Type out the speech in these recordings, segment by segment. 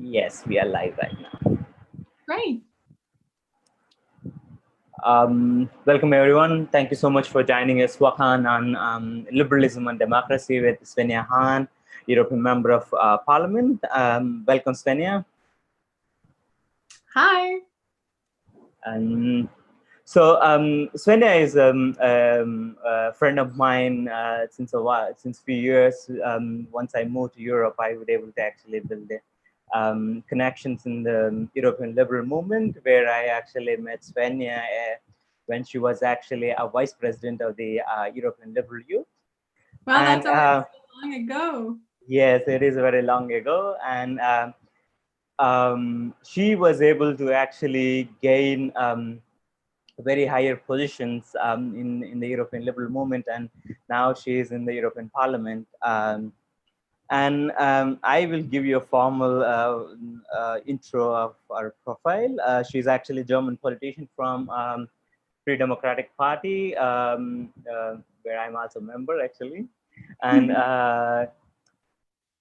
Yes, we are live right now. Great. Welcome everyone. Thank you so much for joining us. Swatantrata on liberalism and democracy with Svenja Hahn, European Member of Parliament. Welcome, Svenja. Hi. Svenja is a friend of mine since a while, since a few years. Once I moved to Europe, I was able to actually build connections in the European liberal movement, where I actually met Svenja when she was actually a vice president of the European Liberal Youth. Well, that's already so long ago. Yes, it is very long ago. And she was able to actually gain very higher positions in the European liberal movement, and now she is in the European Parliament. I will give you a formal intro of our profile. She's actually a German politician from Free Democratic Party, where I'm also a member actually,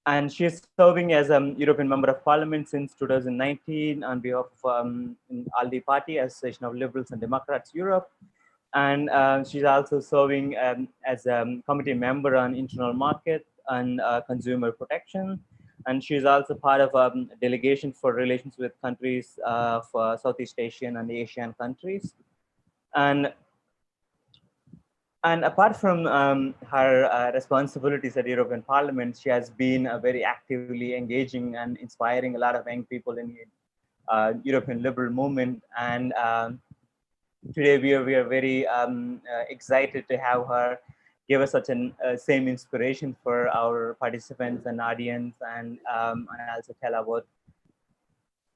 and she's serving as a European Member of Parliament since 2019 on behalf of ALDE Party, Association of Liberals and Democrats Europe. And she's also serving as a committee member on internal market and consumer protection. And she's also part of a delegation for relations with countries of Southeast Asian and Asian countries. And apart from her responsibilities at European Parliament, she has been very actively engaging and inspiring a lot of young people in the European liberal movement. And today we are very excited to have her give us such an same inspiration for our participants and audience, and also tell about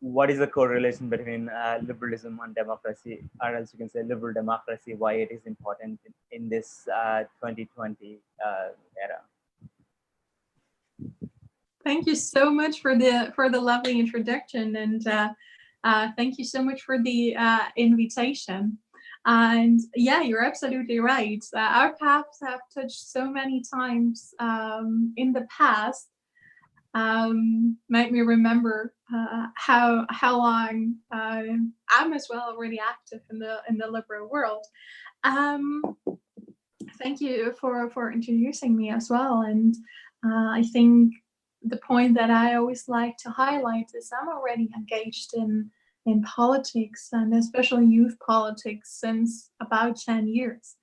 what is the correlation between liberalism and democracy, or else you can say liberal democracy, why it is important in this 2020 era. Thank you so much for the lovely introduction, and thank you so much for the invitation. And yeah, you're absolutely right. Our paths have touched so many times in the past. Made me remember how long I'm as well already active in the liberal world. Thank you for introducing me as well. And I think the point that I always like to highlight is I'm already engaged in politics, and especially youth politics, since about 10 years.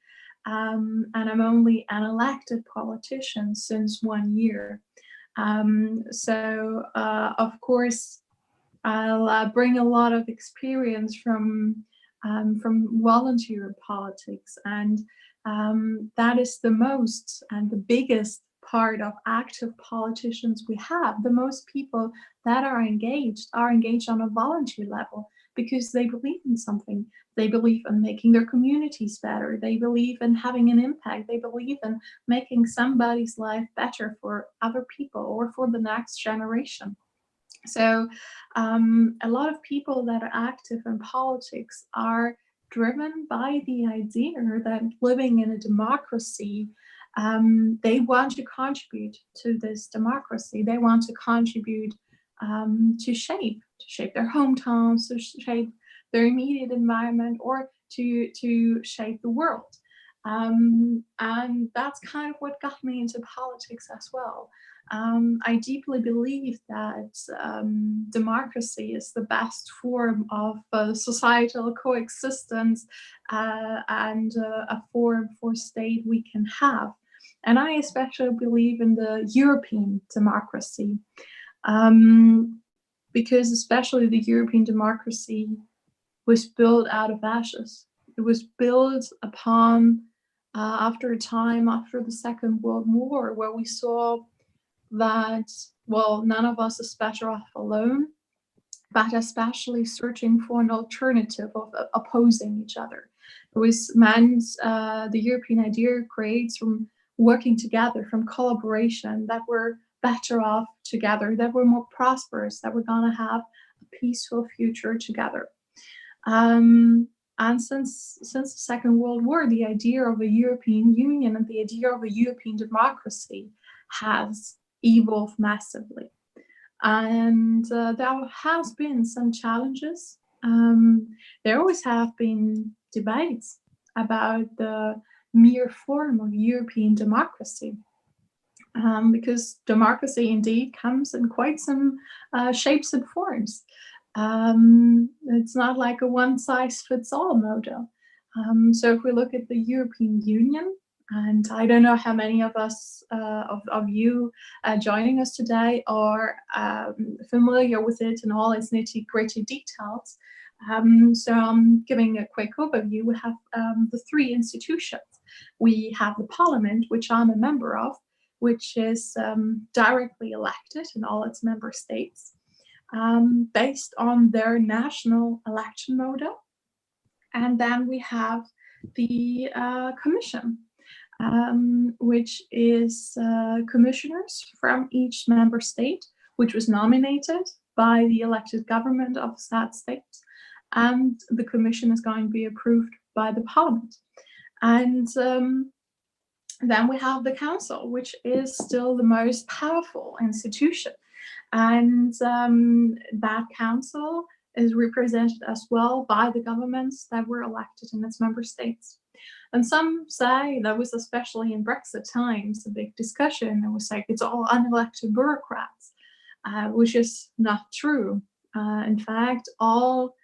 And I'm only an elected politician since 1 year. Of course, I'll bring a lot of experience from volunteer politics, and that is the most and the biggest part of active politicians we have. The most people that are engaged on a volunteer level because they believe in something. They believe in making their communities better. They believe in having an impact. They believe in making somebody's life better for other people or for the next generation. So a lot of people that are active in politics are driven by the idea that living in a democracy, they want to contribute to this democracy. They want to contribute to shape their hometowns, to shape their immediate environment, or to shape the world. And that's kind of what got me into politics as well. I deeply believe that democracy is the best form of societal coexistence and a form for state we can have. And I especially believe in the European democracy, because especially the European democracy was built out of ashes. It was built upon after a time after the Second World War, where we saw that, well, none of us is better off alone, but especially searching for an alternative of opposing each other. It was meant, the European idea creates from working together, from collaboration, that we're better off together, that we're more prosperous, that we're gonna have a peaceful future together. And since the Second World War, the idea of a European Union and the idea of a European democracy has evolved massively. And there has been some challenges. There always have been debates about the mere form of European democracy. Because democracy indeed comes in quite some shapes and forms. It's not like a one-size-fits-all model. So if we look at the European Union, and I don't know how many of us, of you joining us today are familiar with it in all its nitty-gritty details. So I'm giving a quick overview. We have the three institutions. We have the Parliament, which I'm a member of, which is directly elected in all its member states, based on their national election model. And then we have the Commission, which is commissioners from each member state, which was nominated by the elected government of that state. And the Commission is going to be approved by the Parliament. And then we have the Council, which is still the most powerful institution. And that Council is represented as well by the governments that were elected in its member states. And some say, that was especially in Brexit times, a big discussion. It was like, it's all unelected bureaucrats, which is not true. In fact, all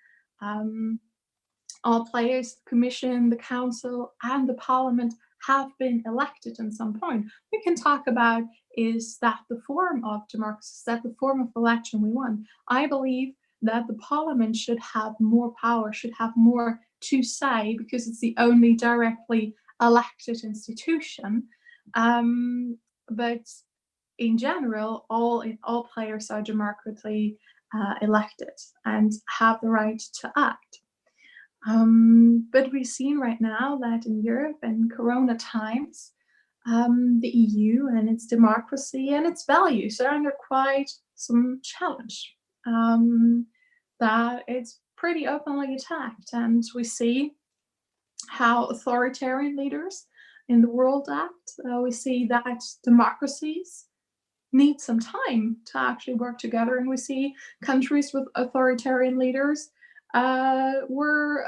players, the Commission, the Council, and the Parliament have been elected at some point. We can talk about, is that the form of democracy? Is that the form of election we want? I believe that the Parliament should have more power, should have more to say, because it's the only directly elected institution. But in general, all players are democratically elected and have the right to act. But we've seen right now that in Europe and Corona times, the EU and its democracy and its values are under quite some challenge. That it's pretty openly attacked, and we see how authoritarian leaders in the world act. We see that democracies need some time to actually work together, and we see countries with authoritarian leaders where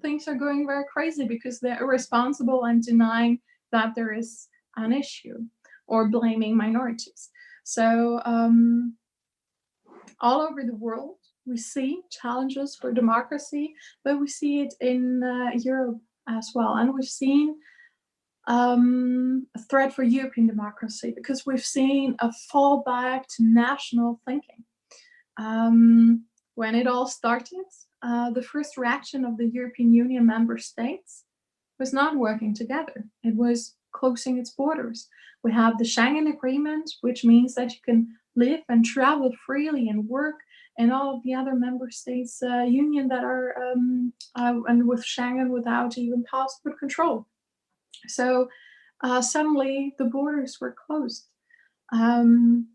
things are going very crazy because they're irresponsible and denying that there is an issue or blaming minorities. So all over the world, we see challenges for democracy, but we see it in Europe as well. And we've seen a threat for European democracy because we've seen a fallback to national thinking. When it all started, the first reaction of the European Union member states was not working together. It was closing its borders. We have the Schengen Agreement, which means that you can live and travel freely and work in all of the other member states' union that are, and with Schengen without even passport control. So suddenly the borders were closed. I'm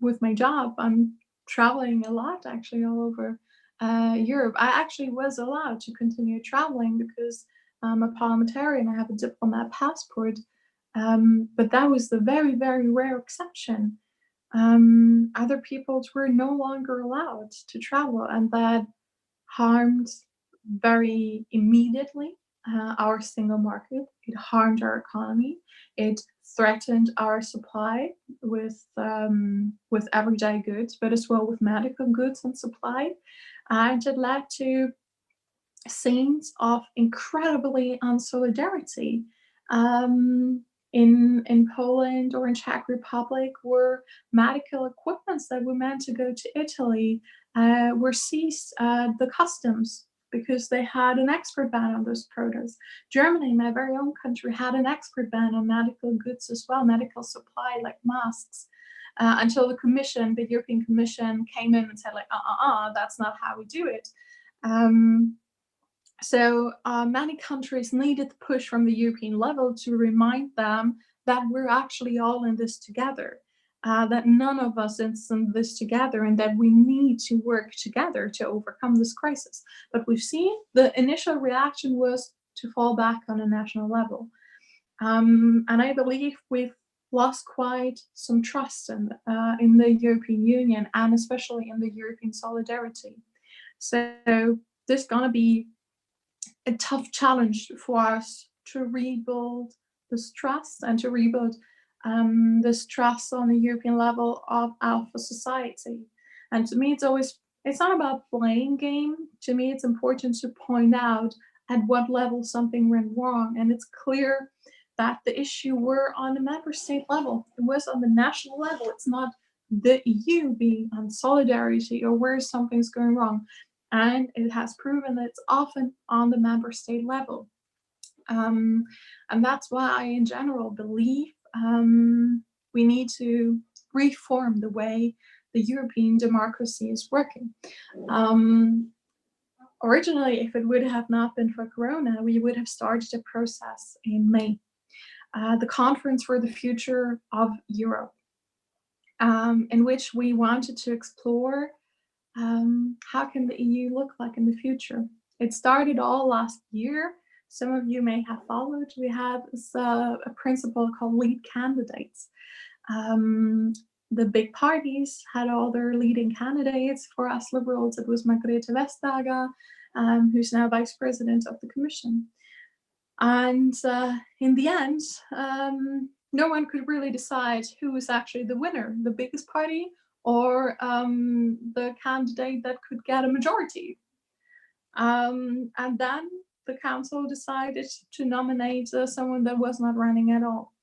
with my job, I'm traveling a lot actually all over Europe. I actually was allowed to continue traveling because I'm a parliamentarian, I have a diplomat passport, but that was the very, very rare exception. Other peoples were no longer allowed to travel, and that harmed very immediately our single market. It harmed our economy. It threatened our supply with everyday goods, but as well with medical goods and supply. And it led to scenes of incredibly unsolidarity. In Poland or in Czech Republic, where medical equipments that were meant to go to Italy were seized at the customs because they had an export ban on those products. Germany, my very own country, had an export ban on medical goods as well, medical supply like masks, until the European Commission came in and said like, that's not how we do it. So many countries needed the push from the European level to remind them that we're actually all in this together, that none of us is in this together, and that we need to work together to overcome this crisis. But we've seen the initial reaction was to fall back on a national level. And I believe we've lost quite some trust in the European Union, and especially in the European solidarity. So there's going to be a tough challenge for us to rebuild this trust and to rebuild this trust on the European level of Alpha society. And to me, it's not about playing game. To me, it's important to point out at what level something went wrong. And it's clear that the issue were on the member state level. It was on the national level. It's not the EU being on solidarity or where something's going wrong. And it has proven that it's often on the member state level. And that's why I, in general, believe we need to reform the way the European democracy is working. Originally, if it would have not been for Corona, we would have started a process in May, the Conference for the Future of Europe, in which we wanted to explore how can the EU look like in the future. It started all last year. Some of you may have followed. We had a principle called lead candidates. The big parties had all their leading candidates. For us liberals, it was Margrethe Vestager, who's now vice president of the Commission. And in the end, no one could really decide who was actually the winner, the biggest party or the candidate that could get a majority. And then the council decided to nominate someone that was not running at all.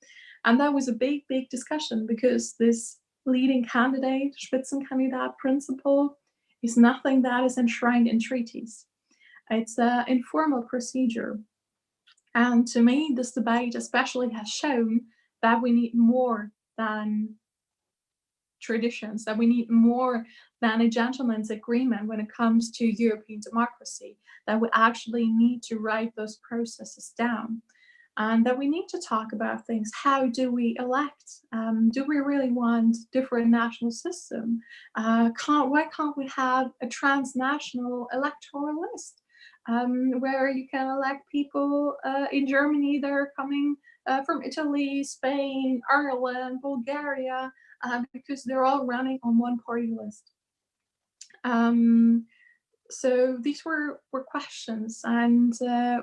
And that was a big, big discussion, because this leading candidate, Spitzenkandidat principle, is nothing that is enshrined in treaties. It's an informal procedure. And to me, this debate especially has shown that we need more than traditions, that we need more than a gentleman's agreement when it comes to European democracy, that we actually need to write those processes down, and that we need to talk about things. How do we elect? Do we really want different national system? Why can't we have a transnational electoral list where you can elect people in Germany that are coming from Italy, Spain, Ireland, Bulgaria, because they're all running on one party list. So these were questions, and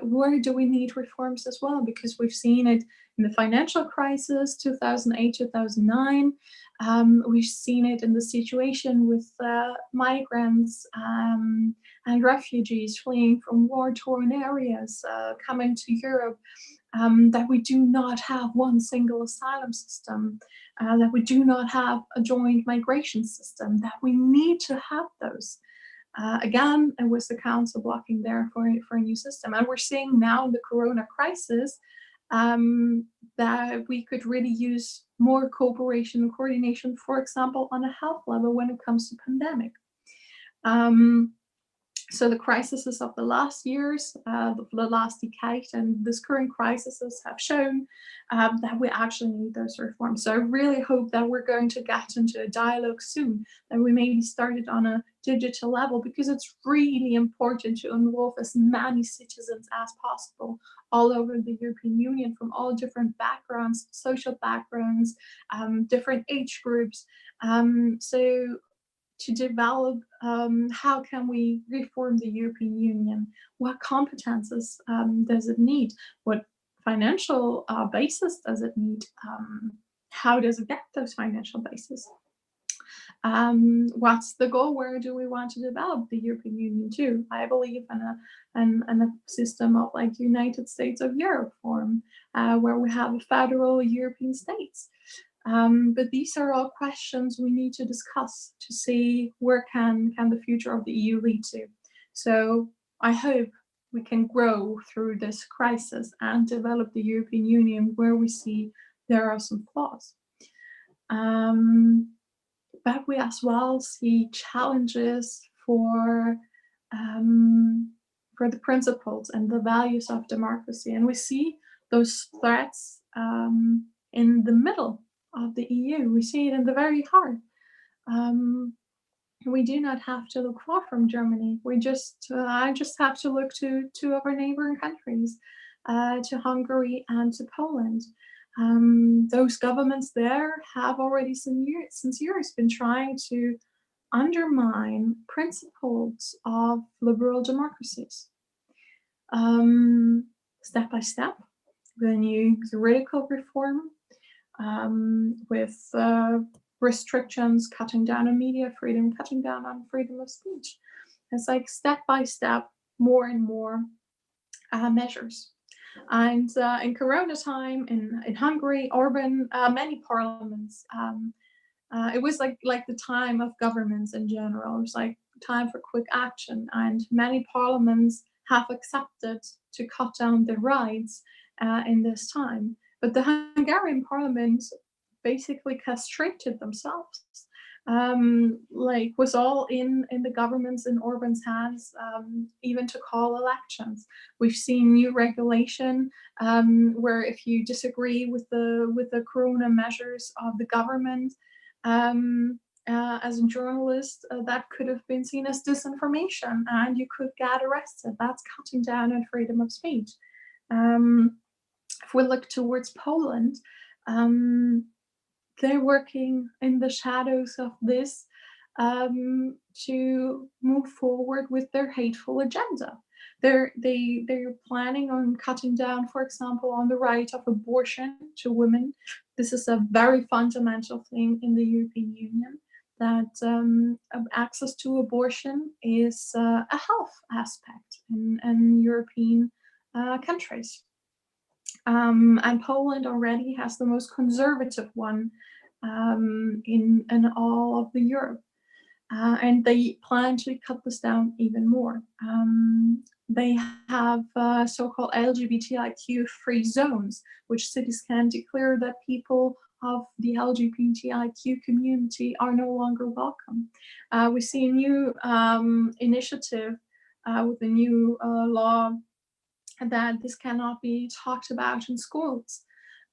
where do we need reforms as well? Because we've seen it in the financial crisis, 2008, 2009. We've seen it in the situation with migrants and refugees fleeing from war-torn areas coming to Europe, that we do not have one single asylum system, that we do not have a joint migration system, that we need to have those. Again, it was the council blocking there for a new system. And we're seeing now in the Corona crisis that we could really use more cooperation and coordination, for example, on a health level when it comes to pandemic. So the crises of the last years, the last decade, and this current crisis have shown that we actually need those reforms. So I really hope that we're going to get into a dialogue soon, that we maybe start it on a digital level, because it's really important to involve as many citizens as possible all over the European Union, from all different backgrounds, social backgrounds, different age groups. So to develop how can we reform the European Union? What competences does it need? What financial basis does it need? How does it get those financial bases? What's the goal? Where do we want to develop the European Union to? I believe in a system of like United States of Europe form, where we have a federal European states. But these are all questions we need to discuss to see where can the future of the EU lead to. So I hope we can grow through this crisis and develop the European Union where we see there are some flaws. But we as well see challenges for the principles and the values of democracy. And we see those threats in the middle of the EU. We see it in the very heart. We do not have to look far from Germany. I just have to look to two of our neighboring countries, to Hungary and to Poland. Those governments there have already since years been trying to undermine principles of liberal democracies. Step by step, with a new juridical reform, with restrictions, cutting down on media freedom, cutting down on freedom of speech. It's like step by step, more and more measures. And in Corona time in Hungary, Orban, many parliaments, it was like the time of governments in general. It was like time for quick action, and many parliaments have accepted to cut down their rights in this time. But the Hungarian parliament basically castrated themselves. Was all in the government's in Orban's hands, even to call elections. We've seen new regulation where if you disagree with the Corona measures of the government, as a journalist, that could have been seen as disinformation, and you could get arrested. That's cutting down on freedom of speech. If we look towards Poland, they're working in the shadows of this to move forward with their hateful agenda. They're planning on cutting down, for example, on the right of abortion to women. This is a very fundamental thing in the European Union, that access to abortion is a health aspect in European countries. And Poland already has the most conservative one in all of the Europe. And they plan to cut this down even more. They have so-called LGBTIQ-free zones, which cities can declare that people of the LGBTIQ community are no longer welcome. We see a new initiative with a new law that this cannot be talked about in schools.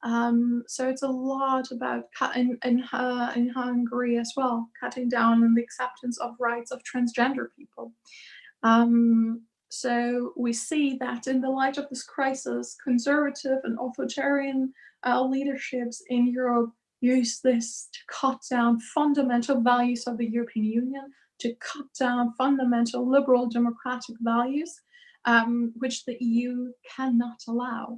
So it's a lot about in Hungary as well, cutting down on the acceptance of rights of transgender people. So we see that in the light of this crisis, conservative and authoritarian leaderships in Europe use this to cut down fundamental values of the European Union, to cut down fundamental liberal democratic values, which the EU cannot allow.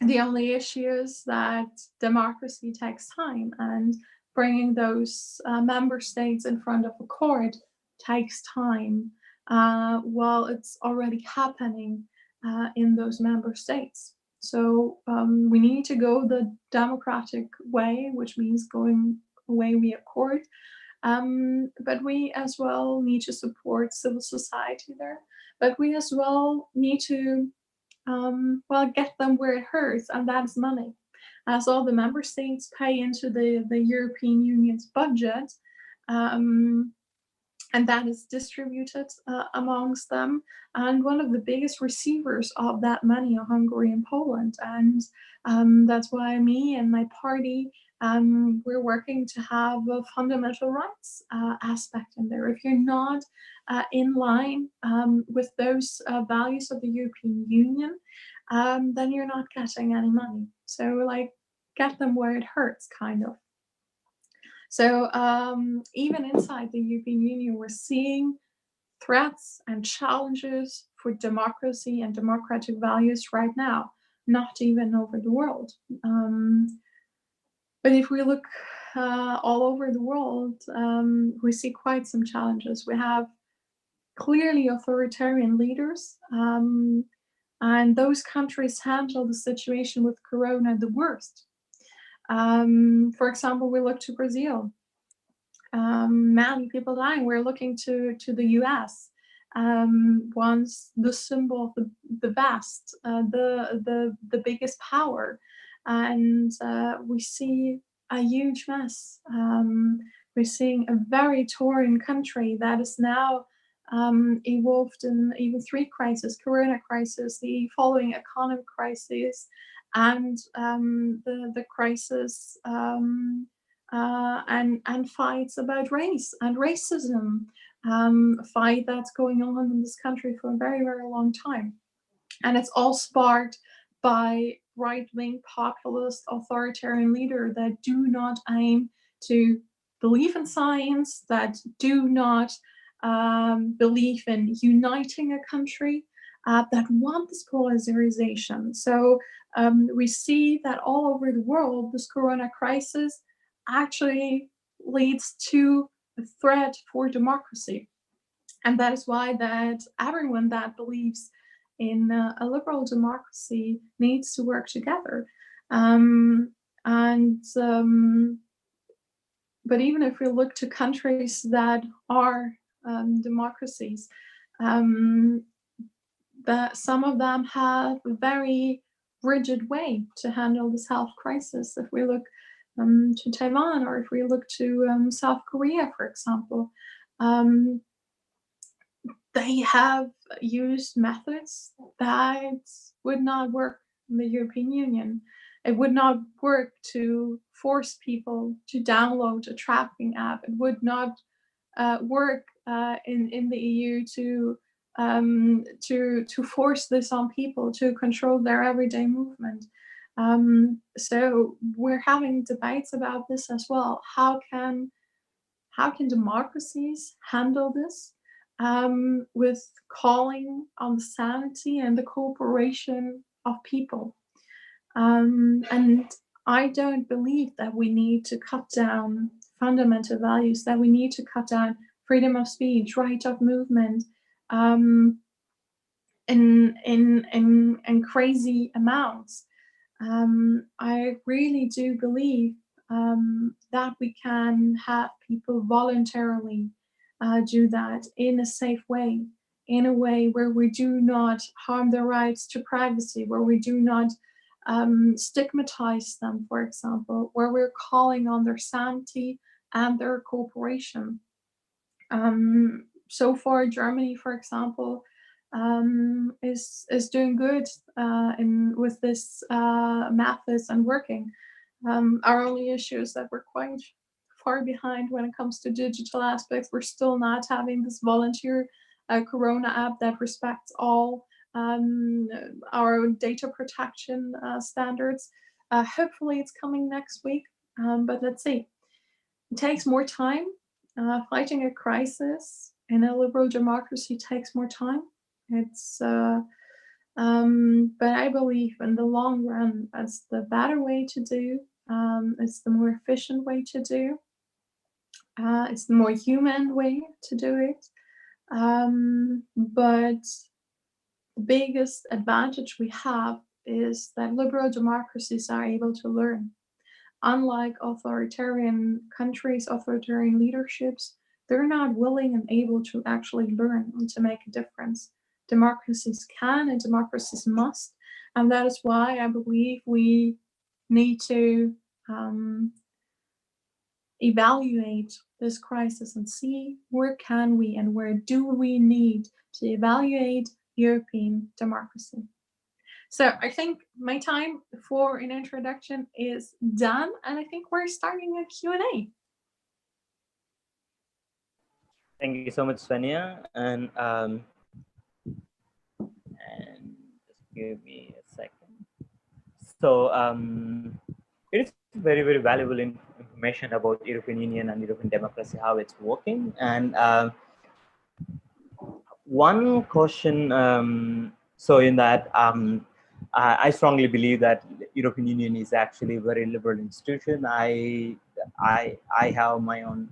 The only issue is that democracy takes time, and bringing those member states in front of a court takes time, while it's already happening in those member states. So we need to go the democratic way, which means going away via court. But we as well need to support civil society there. But we as well need to get them where it hurts, and that's money. As all the member states pay into the European Union's budget, and that is distributed amongst them. And one of the biggest receivers of that money are Hungary and Poland. And that's why me and my party, we're working to have a fundamental rights aspect in there. If you're not in line with those values of the European Union, then you're not getting any money. So get them where it hurts, kind of. So even inside the European Union, we're seeing threats and challenges for democracy and democratic values right now, not even over the world. But if we look all over the world, we see quite some challenges. We have clearly authoritarian leaders, and those countries handle the situation with Corona the worst. For example, we look to Brazil. Many people dying. We're looking to the US. Once the symbol of the vast, the biggest power, and we see a huge mess. We're seeing a very torn country that is now evolved in even three crises: Corona crisis, the following economic crisis, and the crisis and fights about race and racism, a fight that's going on in this country for a very, very long time. And it's all sparked by right-wing populist authoritarian leaders that do not aim to believe in science, that do not believe in uniting a country, that want this polarization. So we see that all over the world, this corona crisis actually leads to a threat for democracy. And that is why that everyone that believes in a liberal democracy needs to work together. But even if we look to countries that are democracies, that some of them have a very rigid way to handle this health crisis. If we look to Taiwan, or if we look to South Korea, for example, they have used methods that would not work in the European Union. It would not work to force people to download a tracking app. It would not work in the EU to force this on people to control their everyday movement. So we're having debates about this as well. How can democracies handle this with calling on the sanity and the cooperation of people? And I don't believe that we need to cut down fundamental values, that we need to cut down freedom of speech, right of movement, in crazy amounts. I really do believe that we can have people voluntarily do that in a safe way, in a way where we do not harm their rights to privacy, where we do not stigmatize them, for example, where we're calling on their sanity and their cooperation. So far, Germany, for example, is doing good with this methods and working. Our only issue is that we're quite far behind when it comes to digital aspects. We're still not having this volunteer corona app that respects all our data protection standards. Hopefully it's coming next week, but let's see. It takes more time. Fighting a crisis in a liberal democracy takes more time. But I believe in the long run, it's the better way to do. It's the more efficient way to do. It's the more human way to do it. But the biggest advantage we have is that liberal democracies are able to learn. Unlike authoritarian countries, authoritarian leaderships, they're not willing and able to actually learn and to make a difference. Democracies can and democracies must. And that is why I believe we need to evaluate this crisis and see where can we and where do we need to evaluate European democracy. So I think my time for an introduction is done, and I think we're starting a Q&A. Thank you so much, Svenja. And just give me a second. So it is very, very valuable information about European Union and European democracy, how it's working. And one question, so in that, I strongly believe that European Union is actually a very liberal institution. I have my own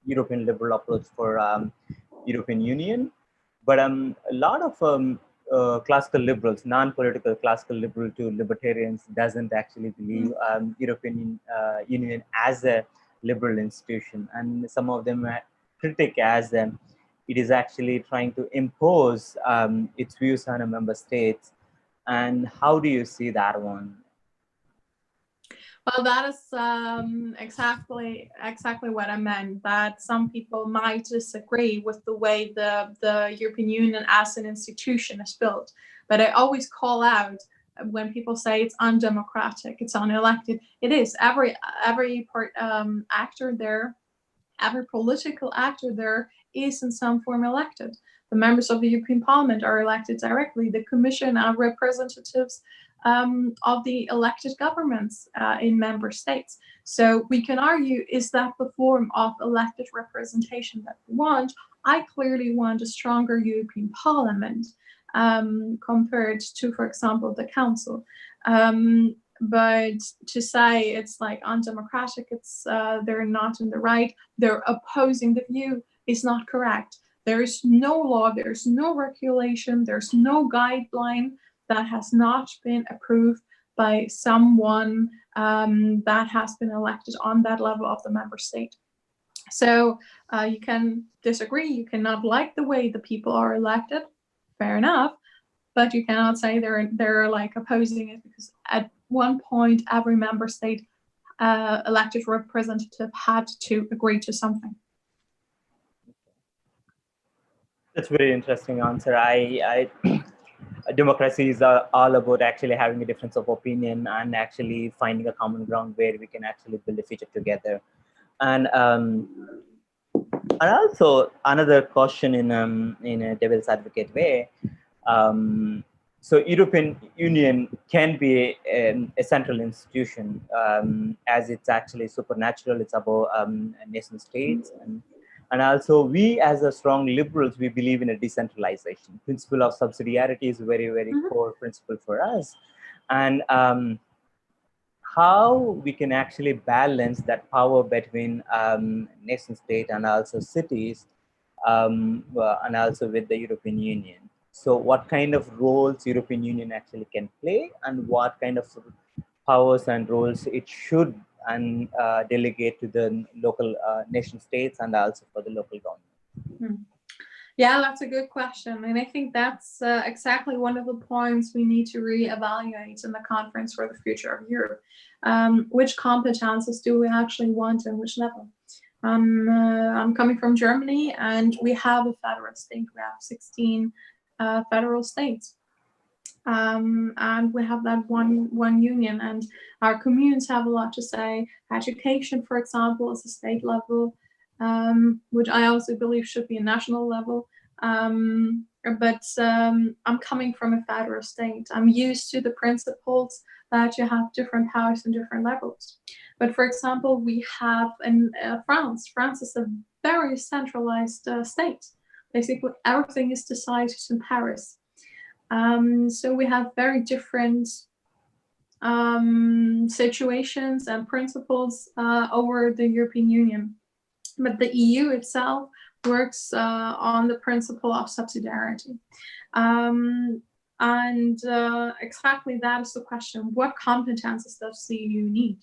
European liberal approach for European Union, but a lot of classical liberals, non-political classical liberal to libertarians, doesn't actually believe European Union as a liberal institution, and some of them critic as it is actually trying to impose its views on a member states. And how do you see that one? Well, that is exactly what I meant, that some people might disagree with the way the European Union as an institution is built. But I always call out when people say it's undemocratic, it's unelected. It is. Every actor there, every political actor there is in some form elected. The members of the European Parliament are elected directly. The Commission are representatives of the elected governments in member states. So we can argue, is that the form of elected representation that we want? I clearly want a stronger European Parliament compared to, for example, the Council. But to say it's like undemocratic, it's they're not in the right, they're opposing the view is not correct. There is no law, there's no regulation, there's no guideline that has not been approved by someone that has been elected on that level of the member state. So you can disagree, you cannot like the way the people are elected, fair enough, but you cannot say they're like opposing it, because at one point every member state elected representative had to agree to something. That's a very interesting answer. Democracy is all about actually having a difference of opinion and actually finding a common ground where we can actually build a future together. And also another question in a devil's advocate way. So European Union can be a central institution as it's actually supernatural. It's about nation states, and also we as a strong liberals, we believe in a decentralization. Principle of subsidiarity is a very, very core principle for us. And how we can actually balance that power between nation state and also cities and also with the European Union. So what kind of roles European Union actually can play, and what kind of powers and roles it should and delegate to the local nation states and also for the local government? Yeah, that's a good question. And I think that's exactly one of the points we need to reevaluate in the Conference for the Future of Europe. Which competences do we actually want and which level? I'm coming from Germany, and we have a federal state. We have 16 federal states. And we have that one union, and our communes have a lot to say. Education, for example, is a state level, which I also believe should be a national level. But I'm coming from a federal state. I'm used to the principles that you have different powers and different levels. But for example, we have in France. France is a very centralized state. Basically, everything is decided in Paris. So we have very different situations and principles over the European Union. But the EU itself works on the principle of subsidiarity. And exactly that is the question. What competences does the EU need?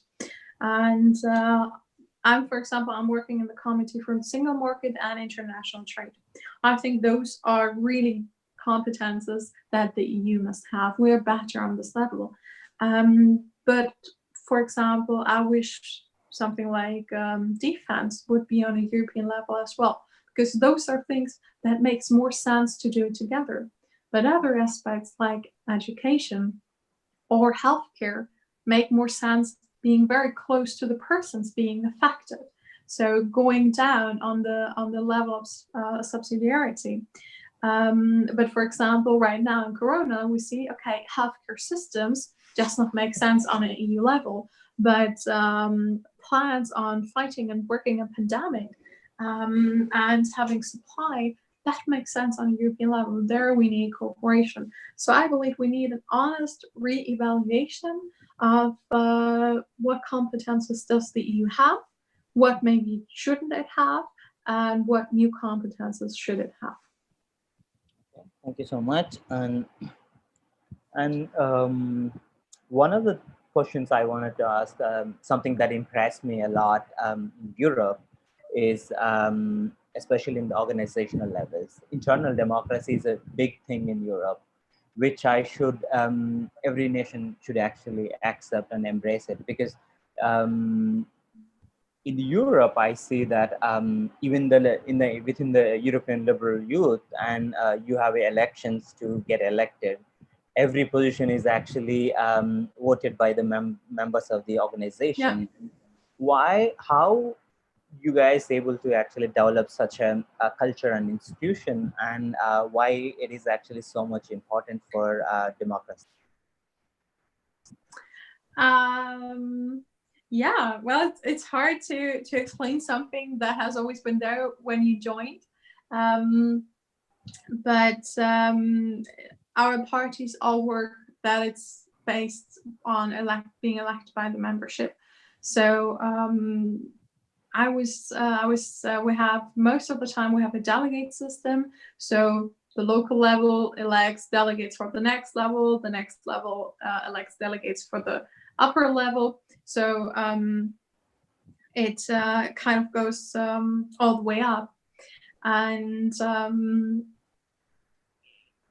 And for example, I'm working in the Committee for the Single Market and International Trade. I think those are really competences that the EU must have. We're better on this level. But for example, I wish something like defense would be on a European level as well, because those are things that makes more sense to do together. But other aspects like education or healthcare make more sense being very close to the persons being affected. So going down on the level of subsidiarity. But for example, right now in Corona, we see, okay, healthcare systems does not make sense on an EU level, but plans on fighting and working a pandemic and having supply, that makes sense on a European level. There we need cooperation. So I believe we need an honest re-evaluation of what competences does the EU have, what maybe shouldn't it have, and what new competences should it have. Thank you so much. And one of the questions I wanted to ask, something that impressed me a lot in Europe is, especially in the organizational levels, internal democracy is a big thing in Europe, which every nation should actually accept and embrace it. Because in Europe, I see that even within the European liberal youth, and you have elections to get elected. Every position is actually voted by the members of the organization. Yeah. How you guys able to actually develop such a culture and institution, and why it is actually so much important for democracy? Yeah, well, it's hard to explain something that has always been there when you joined. But our parties all work that it's based on being elected by the membership. So we have most of the time we have a delegate system. So the local level elects delegates for the next level elects delegates for the upper level. So it kind of goes all the way up. And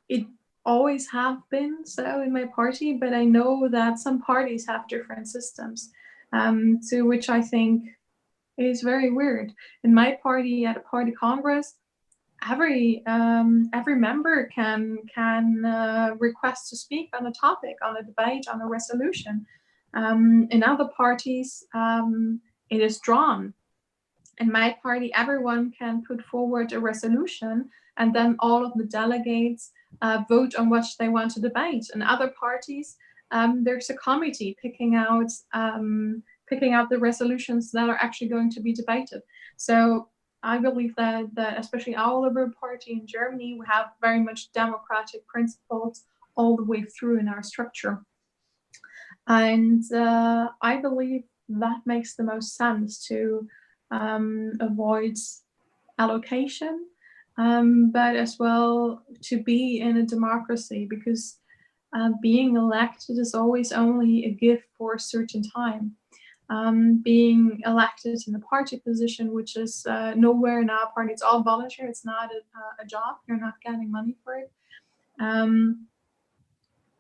it always have been so in my party, but I know that some parties have different systems, to which I think is very weird. In my party, at a party congress, every member can request to speak on a topic, on a debate, on a resolution. In other parties, it is drawn. In my party, everyone can put forward a resolution, and then all of the delegates vote on what they want to debate. In other parties, there's a committee picking out the resolutions that are actually going to be debated. So I believe that especially our Liberal Party in Germany, we have very much democratic principles all the way through in our structure. And I believe that makes the most sense to avoid allocation, but as well to be in a democracy, because being elected is always only a gift for a certain time. Being elected in a party position, which is nowhere in our party, it's all volunteer, it's not a job, you're not getting money for it.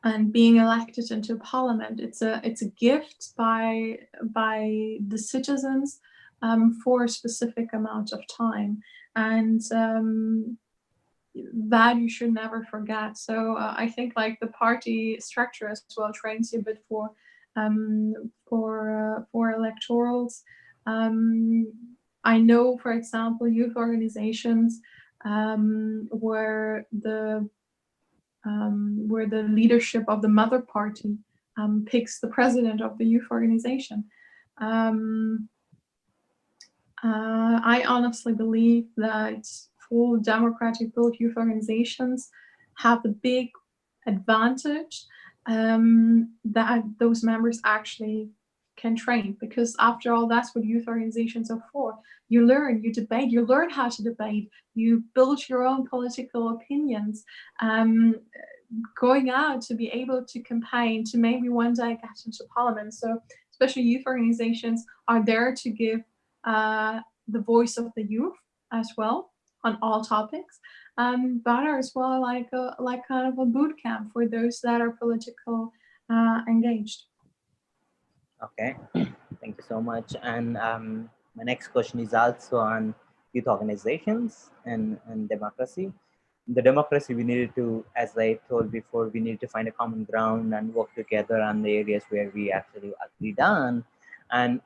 And being elected into parliament, it's a gift by the citizens for a specific amount of time, and that you should never forget. So I think like the party structure as well trains you a bit for electorals. I know, for example, youth organizations where the leadership of the mother party picks the president of the youth organization. I honestly believe that full democratic built youth organizations have the big advantage that those members actually can train, because after all, that's what youth organizations are for. You learn, you debate, you learn how to debate, you build your own political opinions, going out to be able to campaign, to maybe one day get into parliament. So especially youth organizations are there to give the voice of the youth as well on all topics, but are as well like kind of a boot camp for those that are political engaged. Okay, thank you so much. And my next question is also on youth organizations and democracy. The democracy, we needed to, as I told before, we need to find a common ground and work together on the areas where we actually agreed on. And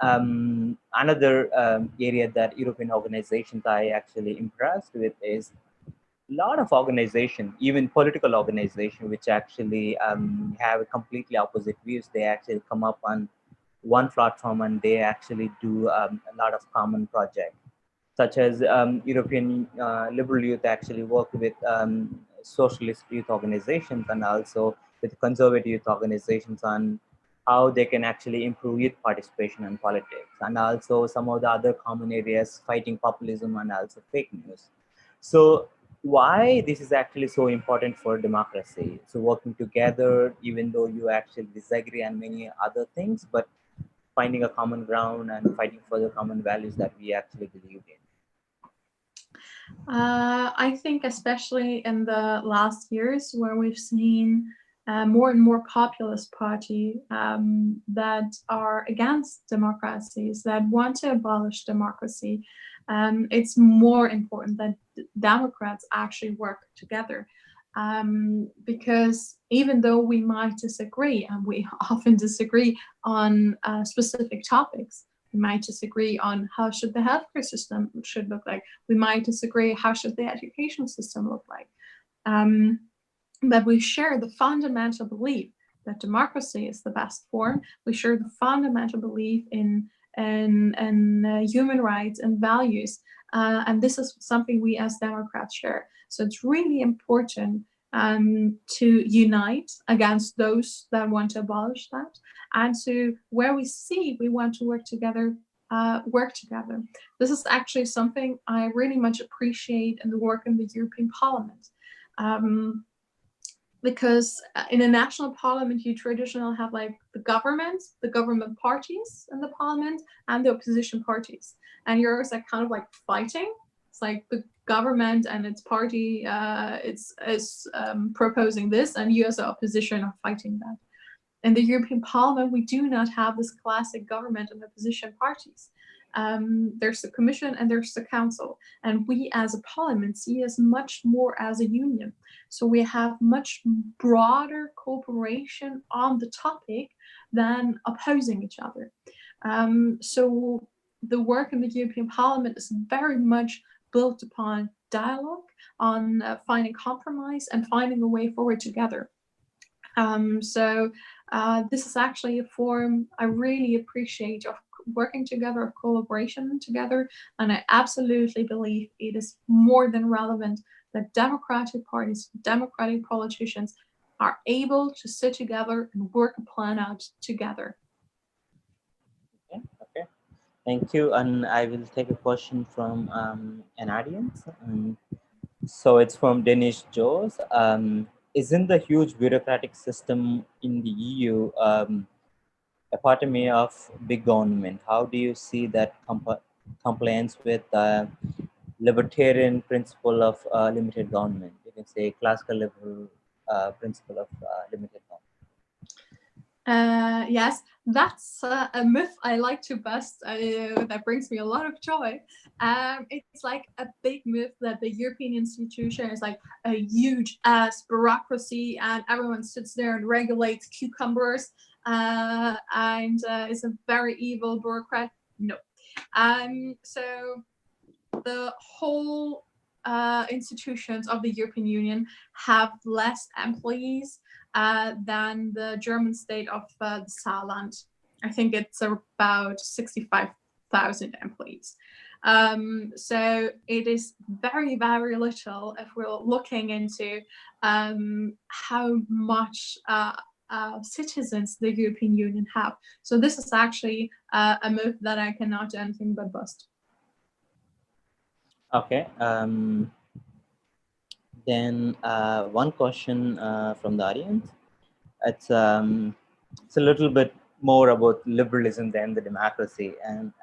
another area that European organizations I actually impressed with is a lot of organization, even political organization, which actually have completely opposite views. They actually come up on one platform and they actually do a lot of common projects, such as European liberal youth actually work with socialist youth organizations and also with conservative youth organizations on how they can actually improve youth participation in politics, and also some of the other common areas, fighting populism and also fake news. So why this is actually so important for democracy? So working together, even though you actually disagree on many other things, but finding a common ground and fighting for the common values that we actually believe in. I think especially in the last years where we've seen more and more populist parties that are against democracies, that want to abolish democracy, it's more important that Democrats actually work together. Because even though we might disagree, and we often disagree on specific topics, We might disagree on how should the healthcare system should look like. We might disagree how should the education system look like. But we share the fundamental belief that democracy is the best form. We share the fundamental belief in human rights and values. And this is something we as Democrats share. So it's really important to unite against those that want to abolish that, and to where we see we want to work together, work together. This is actually something I really much appreciate in the work in the European Parliament. Because in a national parliament, you traditionally have like the government parties in the parliament, and the opposition parties. And you're always like kind of like fighting. It's like the government and its party is proposing this, and you as the opposition are fighting that. In the European Parliament, we do not have this classic government and opposition parties. There's the Commission and there's the Council, and we as a parliament see us much more as a union. So we have much broader cooperation on the topic than opposing each other. So the work in the European Parliament is very much built upon dialogue, on finding compromise and finding a way forward together. So this is actually a form I really appreciate of working together, of collaboration together, and I absolutely believe it is more than relevant that democratic parties, democratic politicians are able to sit together and work a plan out together. Okay. Thank you. And I will take a question from an audience. So it's from Danish Joes. Isn't the huge bureaucratic system in the EU epitome of big government? How do you see that compliance with libertarian principle of limited government? You can say classical liberal principle of limited government. Yes, that's a myth I like to bust. That brings me a lot of joy. It's like a big myth that the European institution is like a huge ass bureaucracy and everyone sits there and regulates cucumbers and is a very evil bureaucrat. No. So the whole institutions of the European Union have less employees than the German state of the Saarland. I think it's about 65,000 employees. So it is very, very little if we're looking into how much citizens the European Union have. So this is actually a myth that I cannot do anything but bust. Okay. Then one question from the audience. It's a little bit more about liberalism than the democracy. And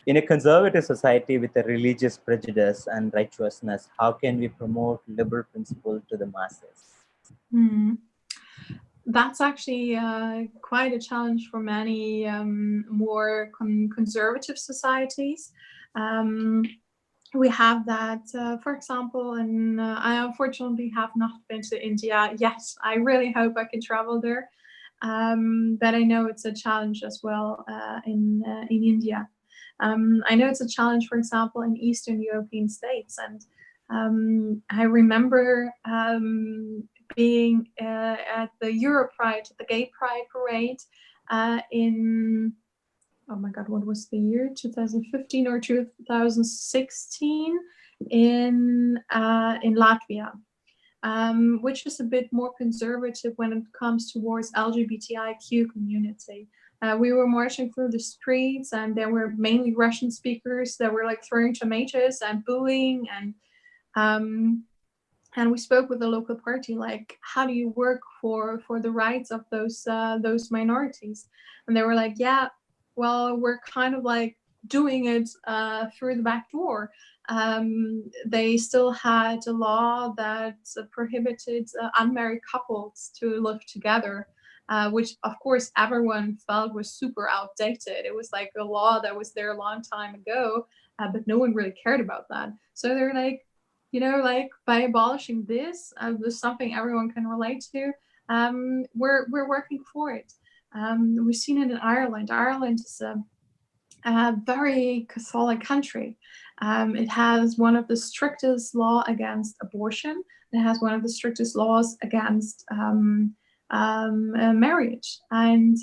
in a conservative society with a religious prejudice and righteousness, how can we promote liberal principles to the masses? That's actually quite a challenge for many more conservative societies. We have that, for example, and I unfortunately have not been to India yet. I really hope I can travel there, but I know it's a challenge as well in India. I know it's a challenge, for example, in Eastern European states, and I remember being at the Europride, the Gay Pride Parade in, oh my God, what was the year? 2015 or 2016 in Latvia, which is a bit more conservative when it comes towards LGBTIQ community. We were marching through the streets, and there were mainly Russian speakers that were like throwing tomatoes and booing, and we spoke with the local party, like, how do you work for the rights of those minorities? And they were like, yeah, well, we're kind of like doing it through the back door. They still had a law that prohibited unmarried couples to live together, which of course everyone felt was super outdated. It was like a law that was there a long time ago, but no one really cared about that. So they're like, you know, like by abolishing this, there's something everyone can relate to. We're working for it. We've seen it in Ireland. Ireland is a very Catholic country. It has one of the strictest law against abortion. It has one of the strictest laws against marriage, and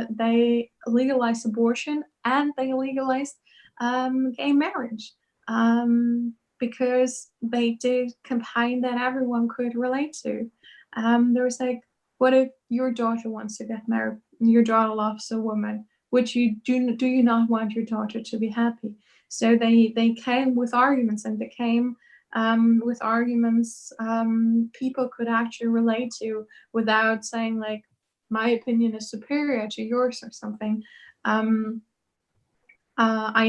they legalized abortion and they legalized gay marriage because they did campaign that everyone could relate to. There was like, what if your daughter wants to get married? Your daughter loves a woman. Would you do you not want your daughter to be happy? So they came with arguments, and they came with arguments people could actually relate to without saying like, my opinion is superior to yours or something. I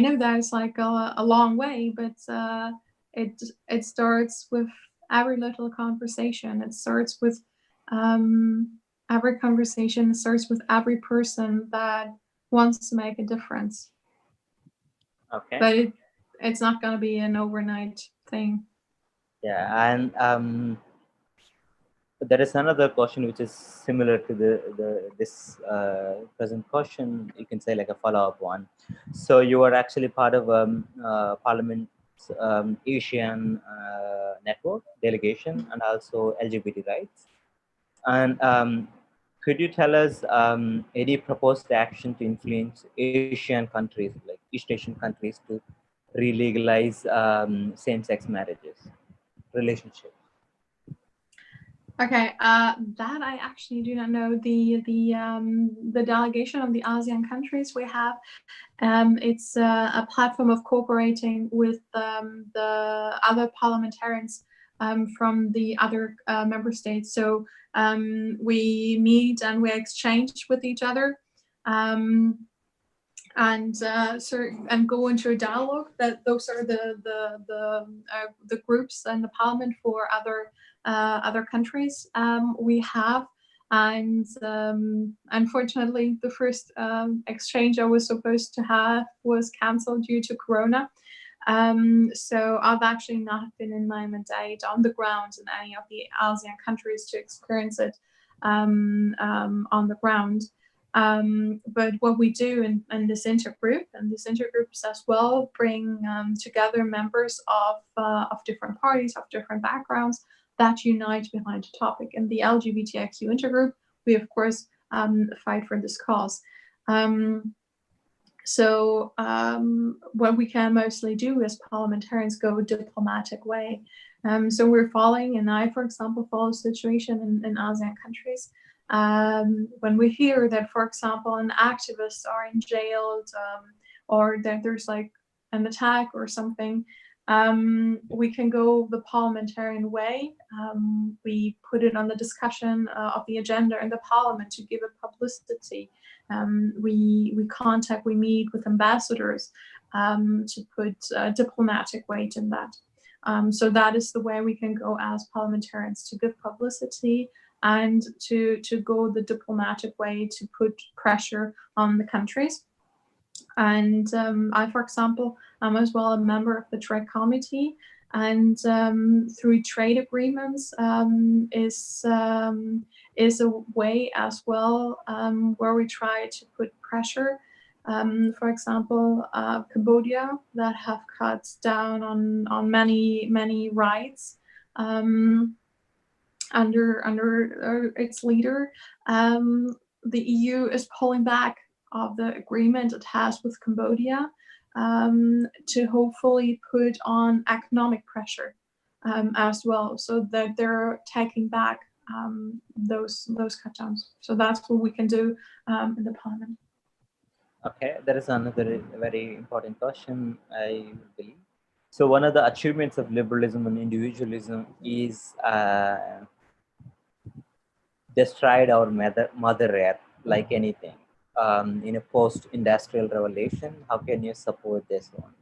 know that it's like a long way, but it starts with every little conversation. It starts with every conversation. It starts with every person that wants to make a difference. Okay. But it's not going to be an overnight thing. Yeah, and there is another question which is similar to this present question. You can say like a follow-up one. So you are actually part of Parliament's Asian network delegation and also LGBT rights. And could you tell us any proposed action to influence Asian countries, like East Asian countries, to re-legalize same-sex marriages, relationships? Okay, that I actually do not know. The delegation of the ASEAN countries we have, it's a platform of cooperating with the other parliamentarians from the other member states. So we meet and we exchange with each other. And go into a dialogue. That those are the groups and the parliament for other countries we have. And unfortunately, the first exchange I was supposed to have was cancelled due to Corona. So I've actually not been in my mandate on the ground in any of the ASEAN countries to experience it on the ground. But what we do in this intergroup, and these intergroups as well, bring together members of different parties, of different backgrounds, that unite behind a topic. In the LGBTIQ intergroup, we of course fight for this cause. So what we can mostly do as parliamentarians go a diplomatic way. So we're following, and I, for example, follow the situation in ASEAN countries. When we hear that, for example, an activists are in jailed or that there's like an attack or something, we can go the parliamentarian way. We put it on the discussion of the agenda in the parliament to give it publicity. We contact, we meet with ambassadors to put diplomatic weight in that. So that is the way we can go as parliamentarians, to give publicity and to go the diplomatic way to put pressure on the countries. And I, for example, am as well a member of the trade committee, and through trade agreements is a way as well where we try to put pressure. For example, Cambodia, that have cut down on many rights under its leader. The EU is pulling back of the agreement it has with Cambodia to hopefully put on economic pressure as well, so that they're taking back those cut downs. So that's what we can do in the parliament. Okay, there is another very important question, I believe. So one of the achievements of liberalism and individualism is destroyed our mother earth like anything. In a post-industrial revolution, how can you support this one?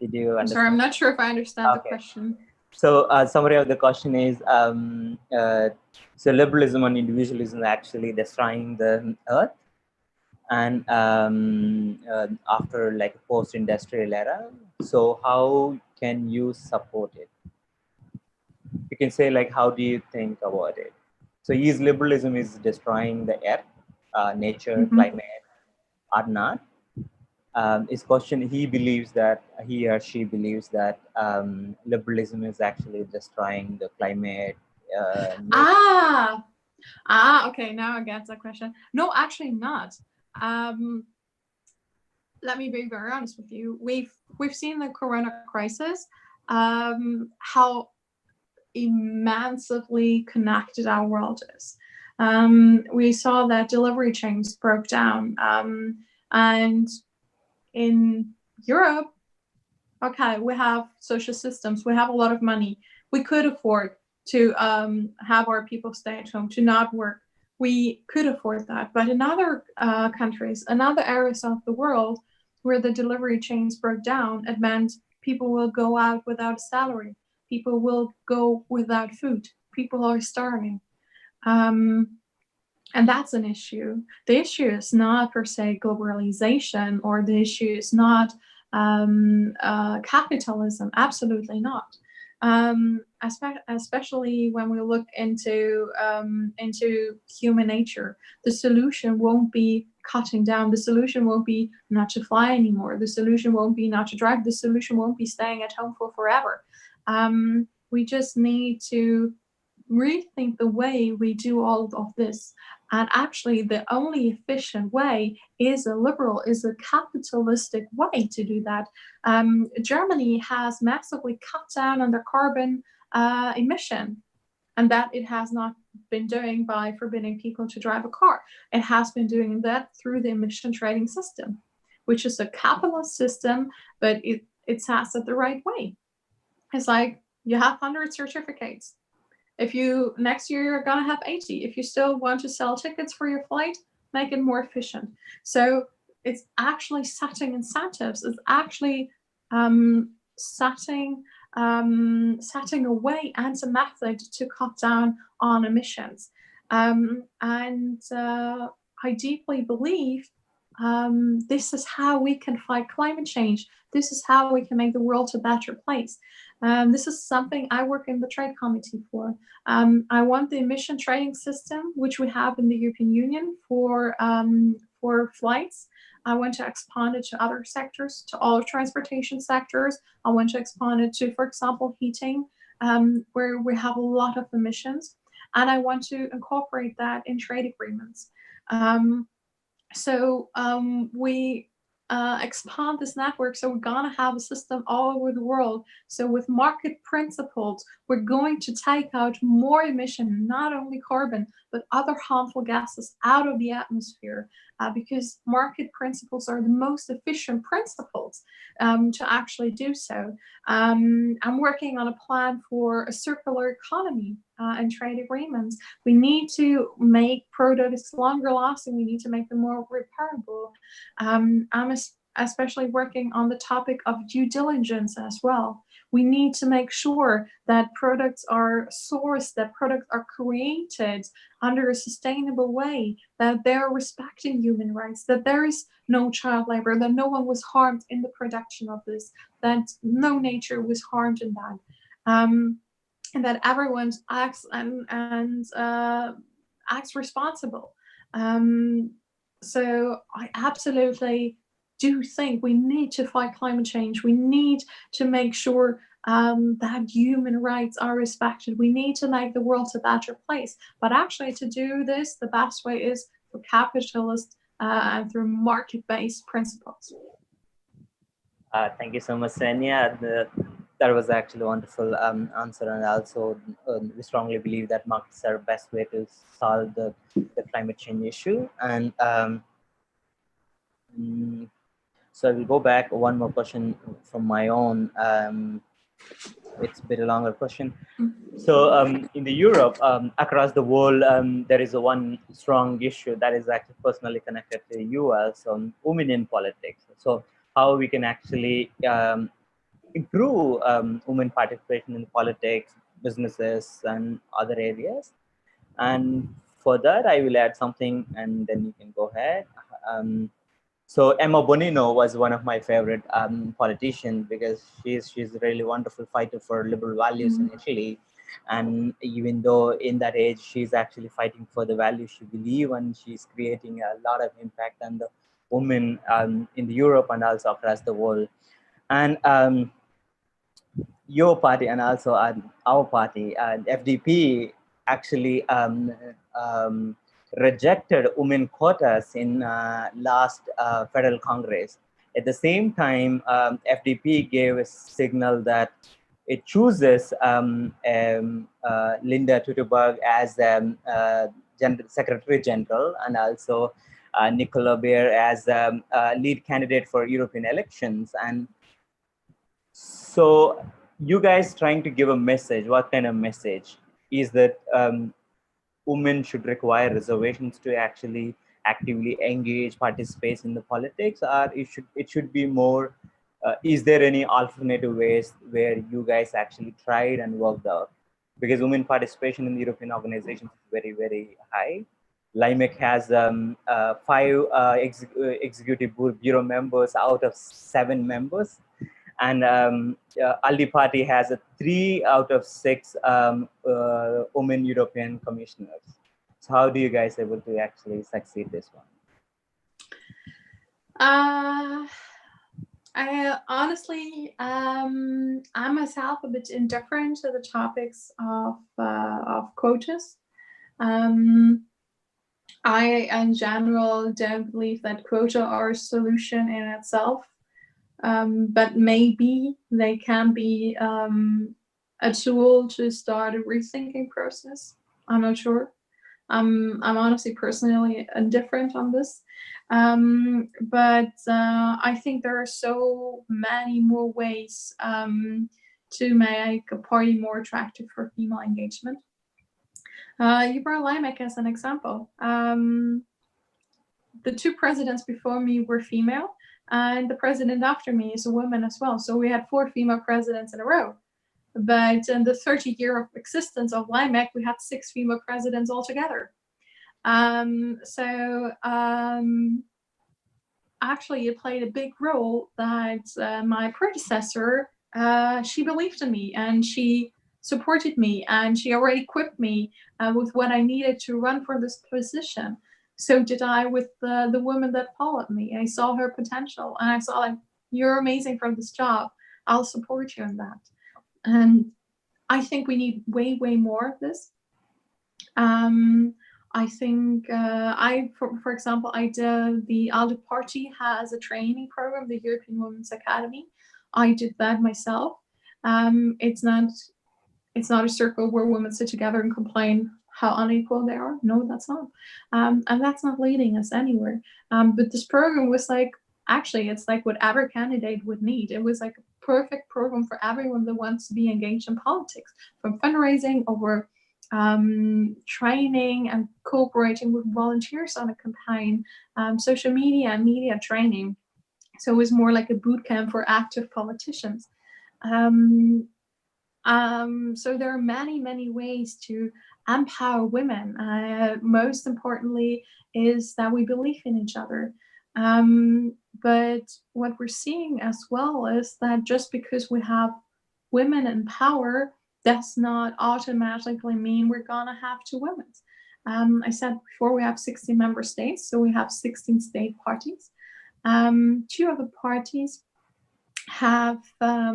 Did you understand? Sorry, I'm not sure if I understand the question. So summary of the question is, so liberalism and individualism are actually destroying the earth, and after like post-industrial era, so how can you support it? You can say like, how do you think about it? So is liberalism is destroying the earth, nature, climate, or not? his question, he or she believes that liberalism is actually destroying the climate. Okay, now I get the question. No, actually not. Let me be very honest with you. We've seen the corona crisis, how immensely connected our world is. We saw that delivery chains broke down, and in Europe, okay, we have social systems, we have a lot of money, we could afford to have our people stay at home, to not work. We could afford that. But in other countries, in other areas of the world where the delivery chains broke down, it meant people will go out without a salary. People will go without food. People are starving. And that's an issue. The issue is not per se globalization, or the issue is not capitalism. Absolutely not. Especially when we look into human nature, the solution won't be cutting down. The solution won't be not to fly anymore. The solution won't be not to drive. The solution won't be staying at home for forever. We just need to rethink the way we do all of this. And actually, the only efficient way is a capitalistic way to do that. Germany has massively cut down on their carbon emission, and that it has not been doing by forbidding people to drive a car. It has been doing that through the emission trading system, which is a capitalist system, but it says it the right way. It's like you have 100 certificates. If you next year you're gonna have 80. If you still want to sell tickets for your flight, make it more efficient. So it's actually setting incentives. It's actually setting a way and a method to cut down on emissions. And I deeply believe this is how we can fight climate change. This is how we can make the world a better place. This is something I work in the trade committee for. I want the emission trading system, which we have in the European Union for flights. I want to expand it to other sectors, to all transportation sectors. I want to expand it to, for example, heating, where we have a lot of emissions. And I want to incorporate that in trade agreements. So we expand this network. So we're going to have a system all over the world. So with market principles, we're going to take out more emission, not only carbon, but other harmful gases out of the atmosphere, because market principles are the most efficient principles to actually do so. I'm working on a plan for a circular economy and trade agreements. We need to make products longer lasting. We need to make them more repairable. I'm especially working on the topic of due diligence as well. We need to make sure that products are sourced, that products are created under a sustainable way, that they're respecting human rights, that there is no child labor, that no one was harmed in the production of this, that no nature was harmed in that, and that everyone acts acts responsible. So I absolutely do think we need to fight climate change. We need to make sure that human rights are respected. We need to make the world a better place. But actually, to do this, the best way is through capitalist and through market-based principles. Thank you so much, Svenja. That was actually a wonderful answer, and also we strongly believe that markets are the best way to solve the climate change issue. And so I will go back one more question from my own. It's a bit a longer question. So in the Europe, across the world, there is one strong issue that is actually personally connected to the US, women in politics. So how we can actually improve women participation in politics, businesses, and other areas. And for that, I will add something, and then you can go ahead. So Emma Bonino was one of my favorite politicians, because she's a really wonderful fighter for liberal values in Italy. And even though in that age, she's actually fighting for the values she believes, and she's creating a lot of impact on the women in Europe and also across the world. And your party and also our party, FDP, actually rejected women quotas in last federal Congress. At the same time, FDP gave a signal that it chooses Linda Teuteberg as Secretary General, and also Nicola Beer as lead candidate for European elections. And so you guys trying to give a message. What kind of message is that? Women should require reservations to actually actively engage, participate in the politics, or it should be more. Is there any alternative ways where you guys actually tried and worked out? Because women participation in the European organizations is very, very high. LIMEC has 5 executive bureau members out of 7 members, and ALDE party has a 3 out of 6 women European commissioners. So how do you guys able to actually succeed this one? I honestly, I'm myself a bit indifferent to the topics of quotas. I, in general, don't believe that quota are a solution in itself, but maybe they can be a tool to start a rethinking process. I'm not sure. I'm honestly personally indifferent on this, but I think there are so many more ways to make a party more attractive for female engagement. You brought LIMEC as an example. The 2 presidents before me were female, and the president after me is a woman as well. So we had 4 female presidents in a row. But in the 30 year of existence of LIMEC, we had 6 female presidents altogether. Actually, it played a big role that my predecessor, she believed in me and she supported me, and she already equipped me with what I needed to run for this position. So did I with the woman that followed me. I saw her potential, and I saw, like, you're amazing for this job. I'll support you in that. And I think we need way, way more of this. I think for example, the ALDE party has a training program, the European Women's Academy. I did that myself. It's not a circle where women sit together and complain how unequal they are. No, that's not. And that's not leading us anywhere. But this program was like, actually, it's like what every candidate would need. It was like a perfect program for everyone that wants to be engaged in politics, from fundraising over training and cooperating with volunteers on a campaign, social media and media training. So it was more like a boot camp for active politicians. So there are many, many ways to empower women. Most importantly is that we believe in each other. But what we're seeing as well is that just because we have women in power does not automatically mean we're gonna have 2 women. I said before, we have 60 member states, so we have 16 state parties. 2 of the parties have a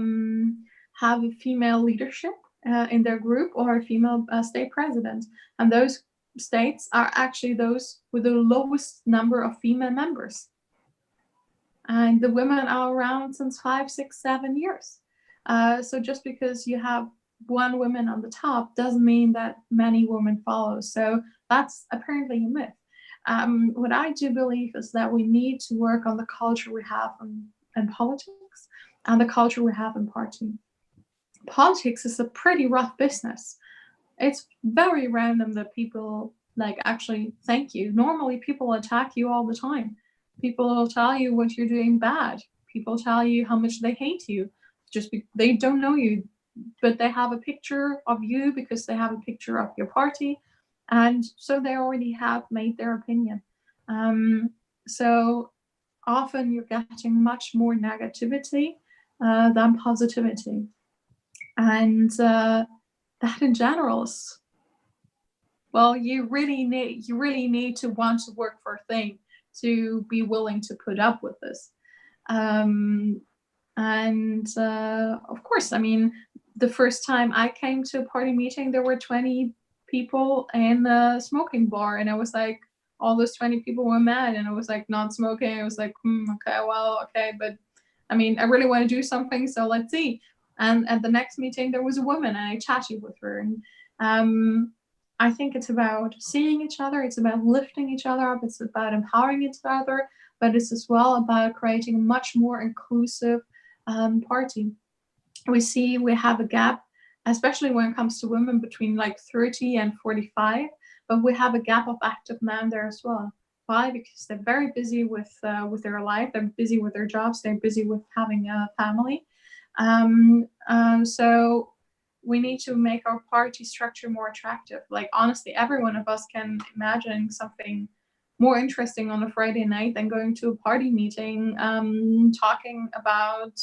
female leadership in their group, or a female state president, and those states are actually those with the lowest number of female members. And the women are around since 5, 6, 7 years. So just because you have 1 woman on the top doesn't mean that many women follow. So that's apparently a myth. What I do believe is that we need to work on the culture we have in politics and the culture we have in party. Politics is a pretty rough business. It's very random that people actually thank you. Normally people attack you all the time. People will tell you what you're doing bad. People tell you how much they hate you. They don't know you, but they have a picture of you because they have a picture of your party. And so they already have made their opinion. So often you're getting much more negativity than positivity. And that in general is, well, you really need to want to work for a thing to be willing to put up with this. Of course, I mean, the first time I came to a party meeting, there were 20 people in a smoking bar, and I was like, all those 20 people were mad, and I was like, not smoking. I was like, okay, well, okay, but I mean, I really want to do something, so let's see. And at the next meeting, there was a woman, and I chatted with her. And I think it's about seeing each other. It's about lifting each other up. It's about empowering each other, but it's as well about creating a much more inclusive party. We have a gap, especially when it comes to women, between like 30 and 45, but we have a gap of active men there as well. Why? Because they're very busy with their life. They're busy with their jobs. They're busy with having a family. So we need to make our party structure more attractive. Like, honestly, every one of us can imagine something more interesting on a Friday night than going to a party meeting, talking about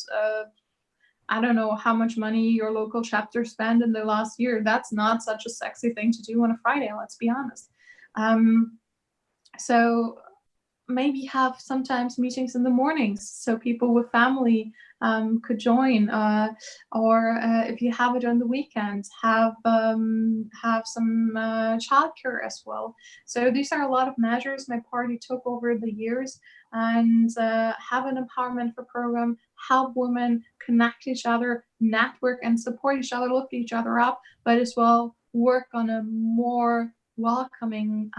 I don't know how much money your local chapter spent in the last year. That's not such a sexy thing to do on a Friday, let's be honest. So maybe have sometimes meetings in the mornings so people with family could join, or if you have it on the weekends, have some childcare as well. So these are a lot of measures my party took over the years, and have an empowerment for program, help women connect each other, network and support each other, lift each other up, but as well work on a more welcoming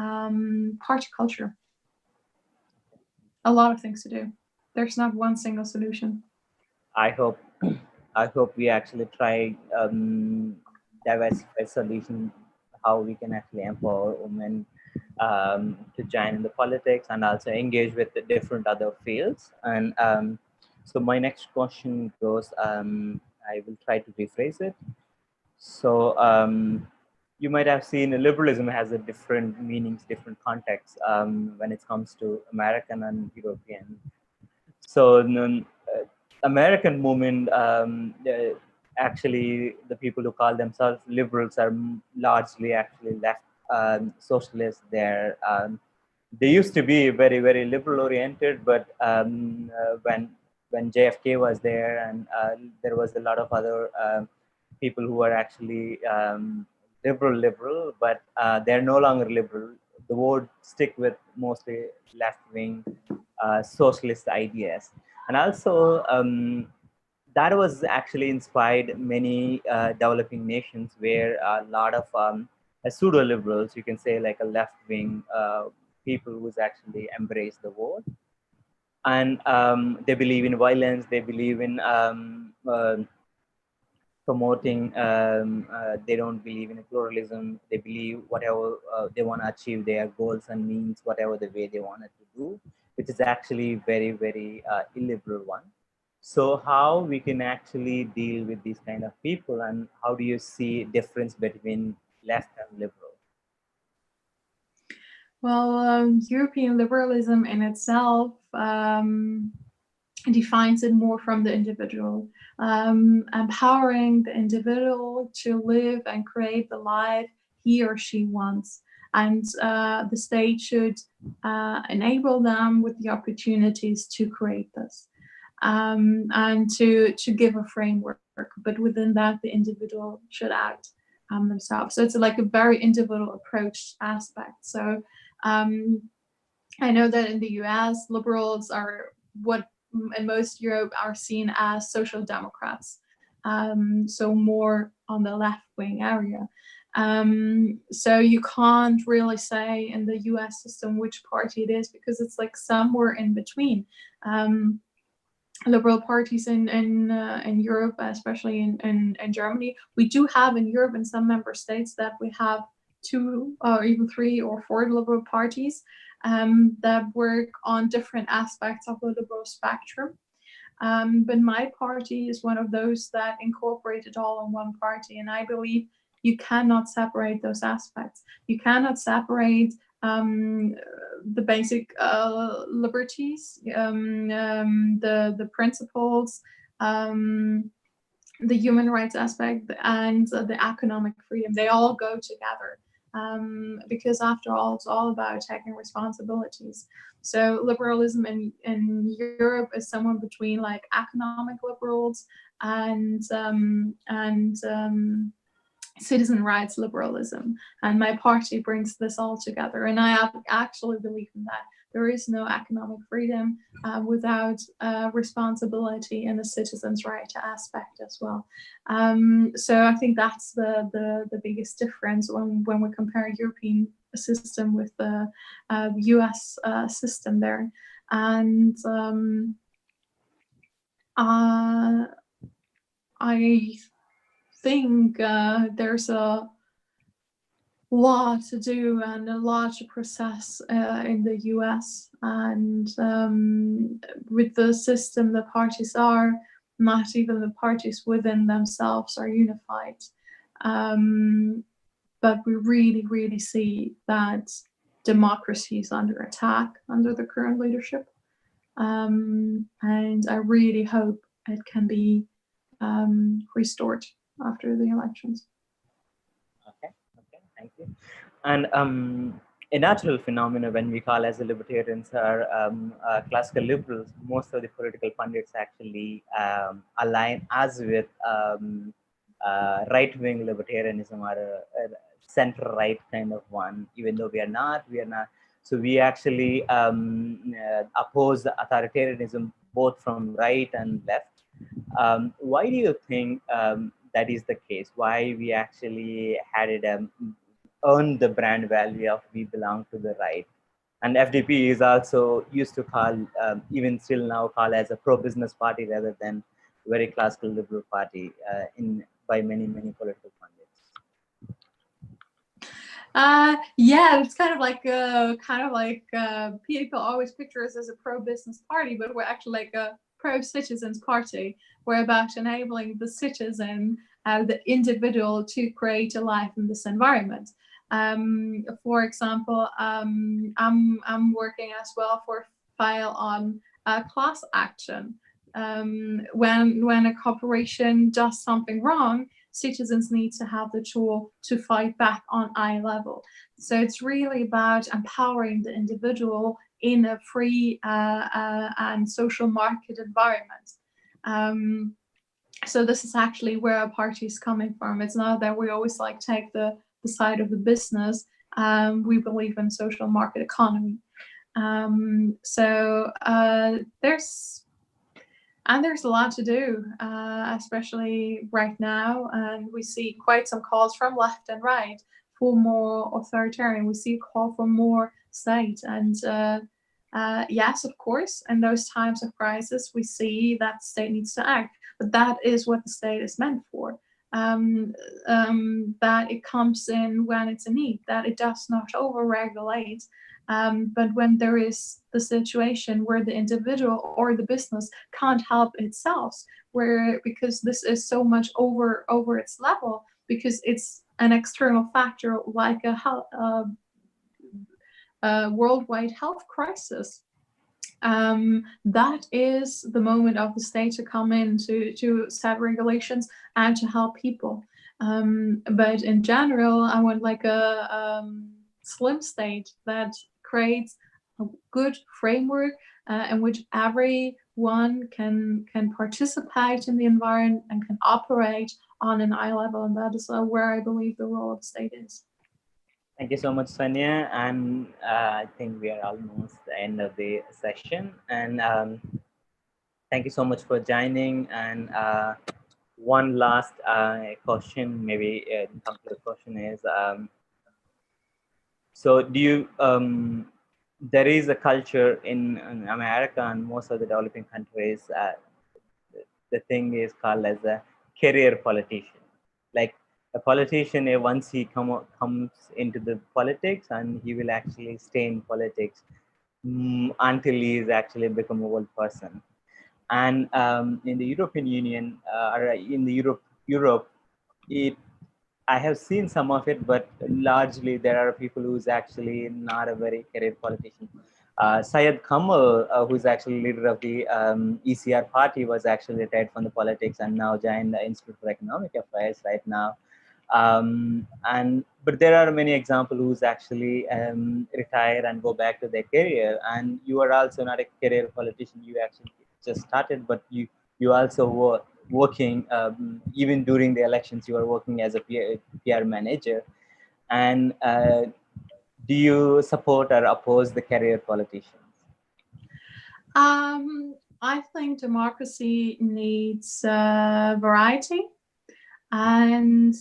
party culture. A lot of things to do. There's not one single solution. I hope we actually try diversified solution, how we can actually empower women to join in the politics and also engage with the different other fields. And so my next question goes, I will try to rephrase it. So you might have seen liberalism has a different meanings, different contexts when it comes to American and European. So American movement, actually, the people who call themselves liberals are largely actually left socialists. They used to be very, very liberal oriented, but when JFK was there, and there was a lot of other people who are actually liberal, but they're no longer liberal. The would stick with mostly left-wing socialist ideas. And also, that was actually inspired many developing nations where a lot of pseudo-liberals, you can say, like a left-wing people who's actually embraced the war. And they believe in violence, they believe in promoting, they don't believe in pluralism, they believe whatever they want to achieve their goals and means, whatever the way they wanted to do, which is actually very, very illiberal one. So how we can actually deal with these kind of people, and how do you see difference between left and liberal? Well, European liberalism in itself defines it more from the individual, empowering the individual to live and create the life he or she wants. And the state should enable them with the opportunities to create this, and to give a framework. But within that, the individual should act themselves. So it's like a very individual approach aspect. So I know that in the US, liberals are what in most Europe are seen as social democrats, so more on the left-wing area. So you can't really say in the US system which party it is, because it's like somewhere in between. Liberal parties in Europe, especially in Germany, we do have in Europe in some member states that we have 2 or even 3 or 4 liberal parties that work on different aspects of the liberal spectrum. But my party is one of those that incorporate it all in one party, and I believe you cannot separate those aspects. You cannot separate the basic liberties, the principles, the human rights aspect, and the economic freedom. They all go together. because after all, it's all about taking responsibilities. So liberalism in Europe is somewhere between like economic liberals and citizen rights liberalism, and my party brings this all together. And I actually believe in that. There is no economic freedom without responsibility and the citizens' right aspect as well. So I think that's the biggest difference when we compare European system with the US system there. And I think there's a lot to do and a lot to process in the US, and with the system the parties are, not even the parties within themselves are unified, but we really see that democracy is under attack under the current leadership, and I really hope it can be restored after the elections. Okay, thank you. And a natural phenomenon when we call as the libertarians are classical liberals, most of the political pundits actually align us with right-wing libertarianism or a center-right kind of one, even though we are not. So we actually oppose authoritarianism both from right and left. Why do you think that is the case? Why we actually had it earned the brand value of we belong to the right? And FDP is also used to call, even still now, call as a pro-business party rather than very classical liberal party by many political pundits. Yeah, it's kind of like people always picture us as a pro-business party, but we're actually like a pro-citizens party. We're about enabling the citizen, the individual, to create a life in this environment. For example, I'm working as well for a file on class action. When a corporation does something wrong, citizens need to have the tool to fight back on eye level. So it's really about empowering the individual in a free and social market environment. So this is actually where our party is coming from. It's not that we always like take the side of the business. We believe in social market economy. So there's a lot to do, especially right now. And we see quite some calls from left and right for more authoritarian. We see a call for more state. And yes, of course, in those times of crisis, we see that the state needs to act. But that is what the state is meant for. That it comes in when it's a need, that it does not overregulate. But when there is the situation where the individual or the business can't help itself, because this is so much over its level, because it's an external factor like a worldwide health crisis, that is the moment of the state to come in to set regulations and to help people. But in general, I want like a slim state that creates a good framework in which everyone can participate in the environment and can operate on an eye level, and that is where I believe the role of the state is. Thank you so much, Svenja. And I think we are almost at the end of the session. And thank you so much for joining. And one last question, maybe a concluding question is, so do you, there is a culture in America and most of the developing countries, the thing is called as a career politician. Like a politician, once he comes into the politics, and he will actually stay in politics until he is actually become a old person. And in the European Union, or in the Europe, I have seen some of it, but largely there are people who's actually not a very career politician. Syed Kamal, who's actually leader of the ECR party, was actually retired from the politics and now joined the Institute for Economic Affairs right now. But there are many examples who's actually retire and go back to their career. And you are also not a career politician. You actually just started, but you also were working even during the elections. You are working as a PR manager. And do you support or oppose the career politicians? I think democracy needs variety, and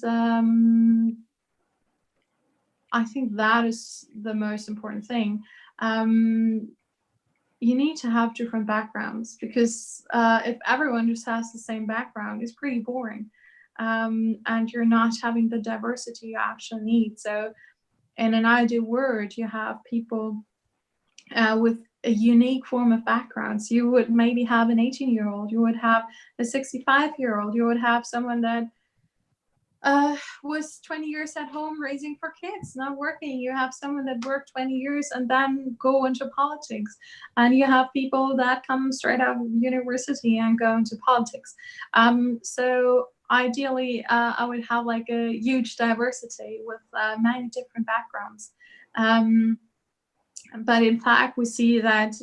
I think that is the most important thing. You need to have different backgrounds, because if everyone just has the same background, it's pretty boring, and you're not having the diversity you actually need. So in an ideal world, you have people with a unique form of backgrounds. You would maybe have an 18-year-old, you would have a 65-year-old, you would have someone that was 20 years at home raising 4 kids, not working. You have someone that worked 20 years and then go into politics. And you have people that come straight out of university and go into politics. So ideally, I would have like a huge diversity with many different backgrounds. But in fact, we see that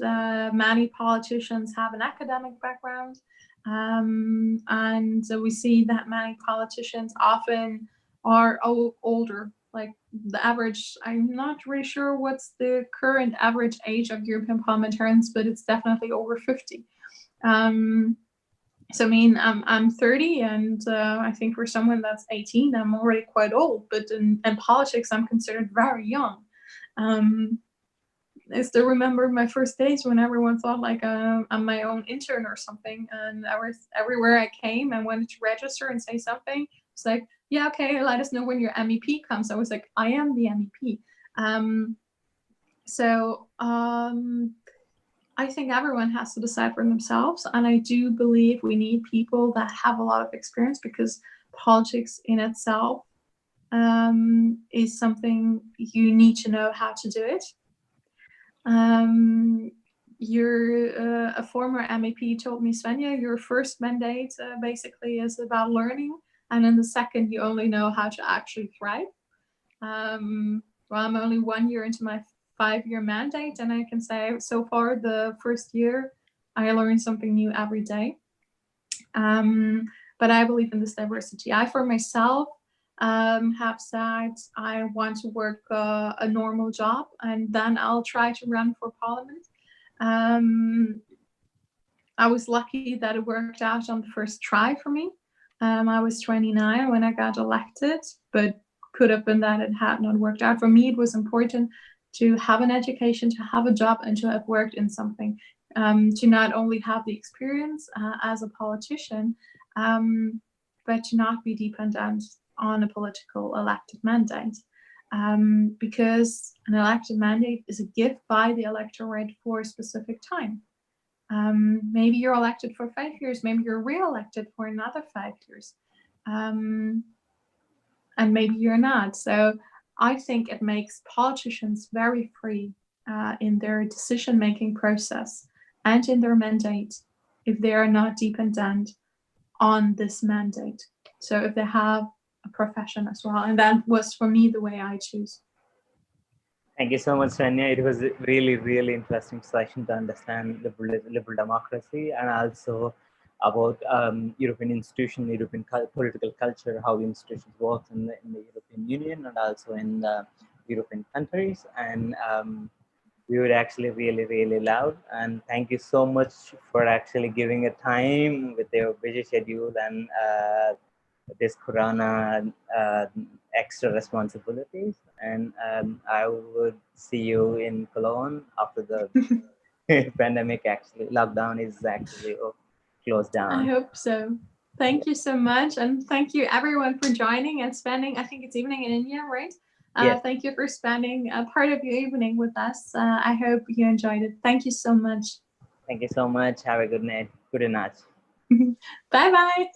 many politicians have an academic background. And so we see that many politicians often are older. Like the average, I'm not really sure what's the current average age of European parliamentarians, but it's definitely over 50. So I mean, I'm 30, and I think for someone that's 18, I'm already quite old. But in politics, I'm considered very young. I still remember my first days when everyone thought like I'm my own intern or something, and everywhere I came and wanted to register and say something, it's like, yeah, okay, let us know when your MEP comes. I was like, I am the MEP. I think everyone has to decide for themselves, and I do believe we need people that have a lot of experience, because politics in itself is something you need to know how to do it. You're a former MEP told me, Svenja, your first mandate basically is about learning, and in the second you only know how to actually thrive. Well, I'm only 1 year into my 5-year mandate, and I can say so far the first year I learned something new every day. But I believe in this diversity. I, for myself, have said I want to work a normal job, and then I'll try to run for parliament. I was lucky that it worked out on the first try for me. I was 29 when I got elected, but could have been that it had not worked out. For me, it was important to have an education, to have a job, and to have worked in something, to not only have the experience as a politician, but to not be dependent on a political elected mandate, because an elected mandate is a gift by the electorate for a specific time. Maybe you're elected for 5 years, maybe you're re-elected for another 5 years, and maybe you're not. So I think it makes politicians very free in their decision-making process and in their mandate if they are not dependent on this mandate. So if they have a profession as well, and that was for me the way I choose. Thank you so much, Svenja. It was a really, really interesting session to understand liberal democracy, and also about European institution, European political culture, how institutions work in the European Union and also in the European countries. And we were actually really, really loud. And thank you so much for actually giving a time with your busy schedule and this Corona extra responsibilities. And I would see you in Cologne after the pandemic. Actually, lockdown is actually closed down. I hope so. Thank you so much, and thank you everyone for joining and spending, I think it's evening in India, right? Yes. Thank you for spending a part of your evening with us. I hope you enjoyed it. Thank you so much. Thank you so much. Have a good night. Good night. Bye-bye.